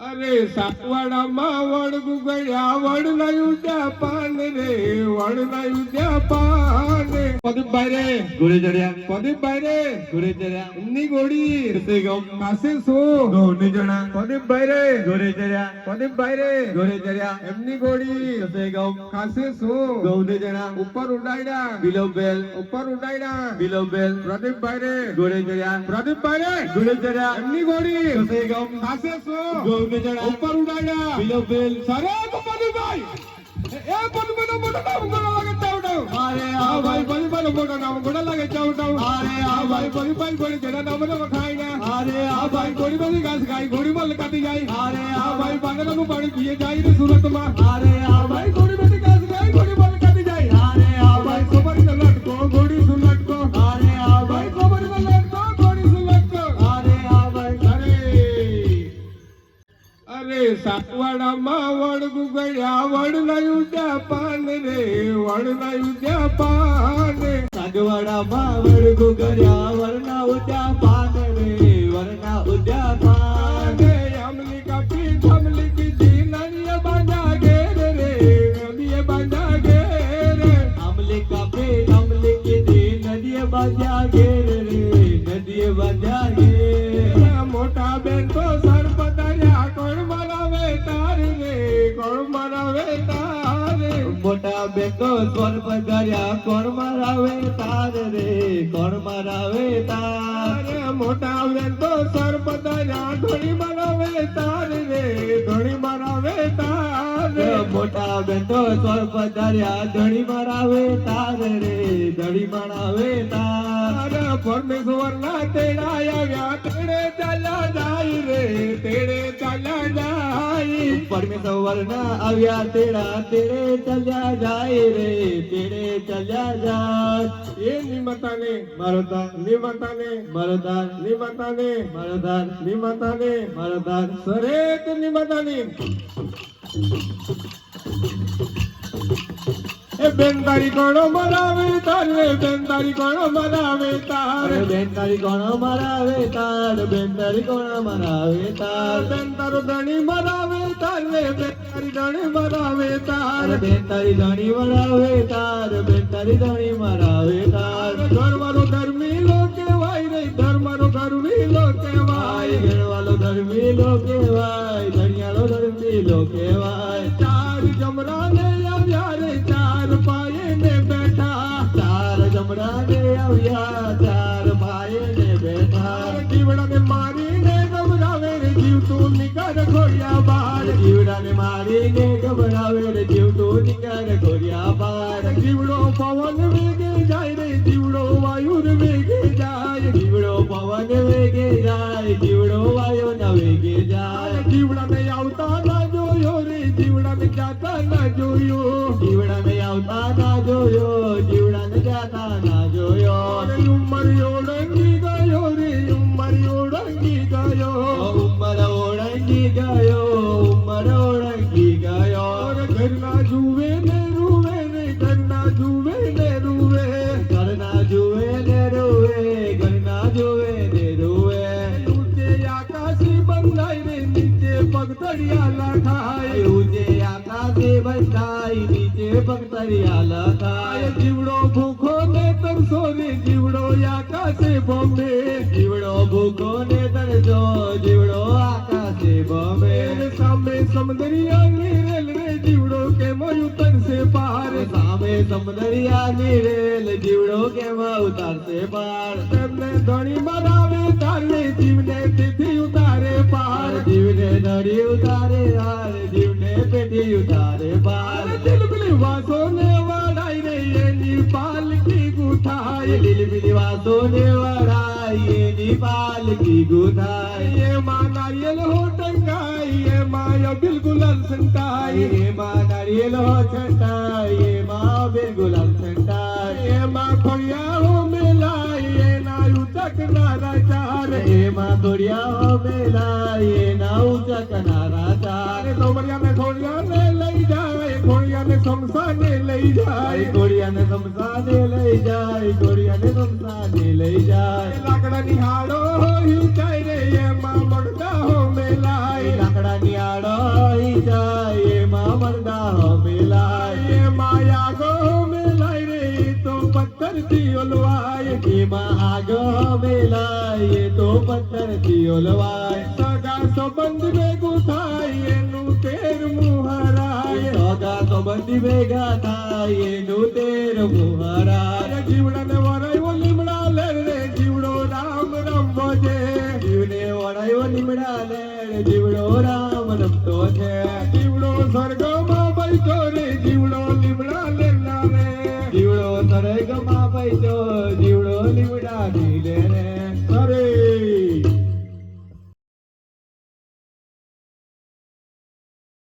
અરે સાતવાડામાં વડ ગુગળ્યા વડ લાયું ત્યાં પાન રે વડ લાયું ત્યાં પાન પ્રદીપભાઈ રે ઘોડે ચડ્યા પ્રદીપભાઈ રે ઘોડે ચડ્યા એમની ગોળી કસે ગમ પાસે શું ગૌને જણા પ્રદીપભાઈ રે ઘોડે ચડ્યા પ્રદીપભાઈ રે ઘોડે ચડ્યા એમની ગોળી કસે ગમ ખાસે શું ગૌને જણા ઉપર ઉડાડ્યા બિલો બેલ ઉપર ઉડાડ્યા બિલો બેલ પ્રદીપભાઈ રે ઘોડે ચડ્યા પ્રદીપભાઈ રે ઘોડે ચડ્યા એમની ગોળી કસે ગમ ખાસે શું ગૌને જણા ઉપર ઉડાડ્યા બિલો બેલ સરે પ્રદીપભાઈ એ પ્રદીપભાઈનો મોટો નામ ગોળા લાગે ચાવડાવ અરે આ ભાઈ પ્રદીપભાઈનો મોટો નામ ગોળા લાગે ચાવડાવ અરે આ ભાઈ પ્રદીપભાઈ ગોળી જેના નામને વખાય ને અરે આ ભાઈ ગોળી બધી ઘાસ ખાય ગોળી માં લકાતી જાય અરે આ ભાઈ પાગલનું પાણી પીએ જાય ને સુરતમાં અરે આ ભાઈ ગોળી બધી ઘાસ ખાય ગોળી માં લકાતી જાય અરે આ ભાઈ ખબર ન લટકો ગોળી સુન લટકો અરે આ ભાઈ ખબર ન લટકો ગોળી સુન લટકો અરે આ ભાઈ અરે સાતવાડામાં વડ ગુગળ્યા વડ લાયું ત્યાં પાન રે વડ લાયું ત્યાં પાન સાગવાડામાં વડ ગુગળ્યા વરના ઉડ્યા પાન રે વરના ઉડ્યા પાન અમલી કાપી થમલી કીધી નદીએ બાંધા ઘેર રે નદીએ બાંધા ઘેર આમલે કાપે આમલે કીધી નદીએ બાંધ્યા ઘેર રે નદીએ બાંધ્યા ઘેર મોટા બેન તો સર પધાર્યા કોણ મરાવે તાર રે કોણ મરાવે તાર મોટા બેટો સ્વર પધાર્યા કોણ મરાવે તાર રે કોણ મરાવે તાર મોટા બેન તો સર પધાર્યા ઘણી મરાવે તાર રે ઘણી મરાવે તાર મોટા બેટો સ્વર પધાર્યા ધણી મરાવે તાર રે ધણી મરાવે તાર પરમેશ્વર ના તેડા આવ્યા તેડે ચાલ્યા જાય રે તેડે ચાલ્યા જાય પરમેશ્વર ના આવ્યા તેડા તેડે ચાલ્યા જાય રે તેડે ચાલ્યા જાય એ નિમતાને મારો તાર નિમતાને મારો તાર નિમતાને મારો તાર નિમતાને મારો તાર સરેત નિમતાને એ બેન તારી કોણો મરાવે તાર રે બેન તારી કોણો મરાવે તાર બેન તારી કોણ મરાવે તાર બેન તારી કોણ મરાવે તાર બેન તારો ધણી મરાવે તાર રે બેન તારી ધણી મરાવે તાર બેન તારી ધણી મરાવે તાર બેન તારી ધણી મરાવે તાર ધર્માનો ધર્મી લો કહેવાય રે ધર્માનો ધર્મી લો કહેવાય ઘરવાળો ધર્મી લો કહેવાય ધણિયાળો ધર્મી લો કહેવાય ચાર જમરાને આવ્યા રે ચાર પાયે ને બેઠા ચાર જમડાને આવ્યા ચાર ભાઈ ને બેઠા જીવડાને મારીને ગભરાવે રે જીવ તું નિકાલ ખોડિયા બહાર જીવડાને મારીને ગભરાવે રે જીવ તું નિકાલ ખોડિયા બાર જીવડો પવન વેગે જાય રે જીવડો વાયુ વેગે જાય જીવડો પવન વેગે જાય જીવડો વાયો ન વેગે જાય જીવડાને આવતા ના જોયો રે જીવડાને જાતા ના જોયો જીવડાને આવતા ના જોયો જીવડાને જાતા ના જોયો ઉંમર ઓળંગી ગયો રે ઉંમર ઓળંગી ગયો ઉંમર ઓળંગી ગયો ઉંમર ઓળંગી ગયો ઘરના જુએ ને રૂવે રે ઘરના જુએ ને રૂવે ઘરના જુએ ને રોવે ઘરના જુએ ને રોવે ઊંચે આકાશી બંધાય રે નીચે પગથડિયા લખાય ઊંચે આકાશે બંધાય નીચે પગથડિયા લખાય જીવડો ભૂખો ને તરસો રે જીવડો આકાશે બોમ્બે જીવડો ભૂખો ને તરસો જીવડો આકાશે બોમ્બે સામે સમુદ્રિયા રેલ રે જીવડો કેમ ઉતરશે પાર સામે સમુદ્રિયાની રેલ જીવડો કેમ ઉતારશે પાર તેમને ધણી મરાવે તારે જીવને તેથી ઉતારે પાર જીવને ધડી ઉતારે હાર જીવને પેટી ઉતારે પાર દિલબિલી વાસો ને વાડાય રે એની પાલકી ગુથાય લીલી વાસો ને વળાય એની પાલકી ગુથાય એમાં નારિયેલ હો ટંકાય એમાં બિલકુલ સંતાય એમાં નારિયેલો છંટાય એમાં બિલકુલ છંટાય એમાં ખોડિયાળો મેલાય એના ઉચકનારા ચાર એમાં ખોડિયાઓ મેલાય એના ઉચકનારા ચાર ખોડિયાને લઈ જાય ખોડિયાને સમસાને લઈ જાય ઘોડિયાને સમસાને લઈ જાય ઘોડિયાને સમસાને લઈ જાય લાકડાની હાડો હિંચાય રે એમાં મડદા હો મેલાય લાકડાની આડો જાય એમાં મરદા મેલાય એમાં આગો મેલાય રે તો પથ્થરથી ઓલવાય એમાં આગો મેલાય તો પથ્થરથી ઓલવાય સગા સંબંધ ભેગું થાય એનું તેરમું હરાય સગા સંબંધી ભેગા થાય એનું તેરમું હરાય જીવડાને વરાયો લીમડા લે રે જીવડો રામ રમવો છે જીવને વડાયો લીમડા લે જીવડો રામ રમતો છે જીવડો સ્વર્ગમાં બેઠો રે જીવડો લીમડા લેનારે જીવડો સરગમાં બેઠો જીવડો લીમડા લે રે